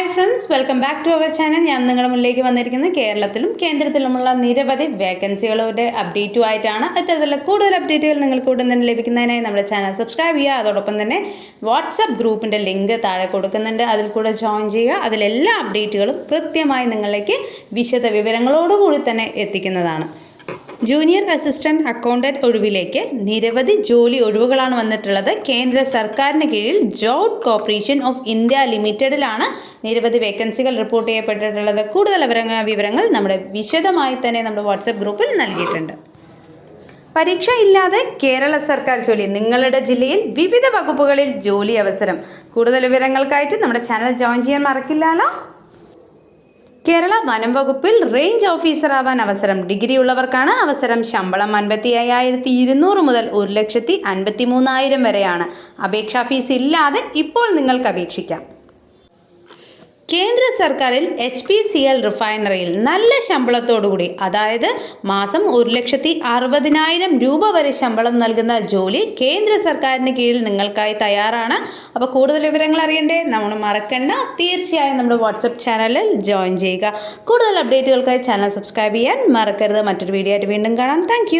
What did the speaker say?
Hi friends, welcome back to our channel. ഞാൻ നിങ്ങളുടെ മുന്നിലേക്ക് വന്നിരിക്കുന്നത് കേരളത്തിലും കേന്ദ്രത്തിലുമുള്ള നിരവധി വേക്കൻസികളുടെ അപ്ഡേറ്റുമായിട്ടാണ്. ഇത്തരത്തിലുള്ള കൂടുതൽ അപ്ഡേറ്റുകൾ നിങ്ങൾക്ക് ഉടൻ തന്നെ ലഭിക്കുന്നതിനായി നമ്മുടെ ചാനൽ സബ്സ്ക്രൈബ് ചെയ്യുക. അതോടൊപ്പം തന്നെ വാട്സപ്പ് ഗ്രൂപ്പിൻ്റെ ലിങ്ക് താഴെ കൊടുക്കുന്നുണ്ട്, അതിൽ കൂടെ ജോയിൻ ചെയ്യുക. അതിലെല്ലാ അപ്ഡേറ്റുകളും കൃത്യമായി നിങ്ങളിലേക്ക് വിശദ വിവരങ്ങളോടുകൂടി തന്നെ എത്തിക്കുന്നതാണ്. ജൂനിയർ അസിസ്റ്റന്റ് അക്കൗണ്ടന്റ് ഒഴിവിലേക്ക് നിരവധി ജോലി ഒഴിവുകളാണ് വന്നിട്ടുള്ളത്. കേന്ദ്ര സർക്കാരിന് കീഴിൽ ജോബ് കോർപ്പറേഷൻ ഓഫ് ഇന്ത്യ ലിമിറ്റഡിലാണ് നിരവധി വേക്കൻസികൾ റിപ്പോർട്ട് ചെയ്യപ്പെട്ടിട്ടുള്ളത്. കൂടുതൽ വിവരങ്ങൾ നമ്മുടെ വിശദമായി തന്നെ നമ്മുടെ വാട്സപ്പ് ഗ്രൂപ്പിൽ നൽകിയിട്ടുണ്ട്. പരീക്ഷ ഇല്ലാതെ കേരള സർക്കാർ ജോലി, നിങ്ങളുടെ ജില്ലയിൽ വിവിധ വകുപ്പുകളിൽ ജോലി അവസരം. കൂടുതൽ വിവരങ്ങൾക്കായിട്ട് നമ്മുടെ ചാനൽ ജോയിൻ ചെയ്യാൻ മറക്കില്ലല്ലോ. കേരള വനം വകുപ്പിൽ റേഞ്ച് ഓഫീസർ ആവാൻ അവസരം. ഡിഗ്രി ഉള്ളവർക്കാണ് അവസരം. ശമ്പളം 55,200 മുതൽ 1,53,000 വരെയാണ്. അപേക്ഷാ ഫീസ് ഇല്ലാതെ ഇപ്പോൾ നിങ്ങൾക്ക് അപേക്ഷിക്കാം. കേന്ദ്ര സർക്കാരിൽ HPCL റിഫൈനറിയിൽ നല്ല ശമ്പളത്തോടുകൂടി, അതായത് മാസം 1,60,000 രൂപ വരെ ശമ്പളം നൽകുന്ന ജോലി കേന്ദ്ര സർക്കാരിന് കീഴിൽ നിങ്ങൾക്കായി തയ്യാറാണ്. അപ്പോൾ കൂടുതൽ വിവരങ്ങൾ അറിയണ്ടേ? നമ്മൾ മറക്കണ്ട, തീർച്ചയായും നമ്മുടെ വാട്സപ്പ് ചാനലിൽ ജോയിൻ ചെയ്യുക. കൂടുതൽ അപ്ഡേറ്റുകൾക്കായി ചാനൽ സബ്സ്ക്രൈബ് ചെയ്യാൻ മറക്കരുത്. മറ്റൊരു വീഡിയോ ആയിട്ട് വീണ്ടും കാണാം. താങ്ക്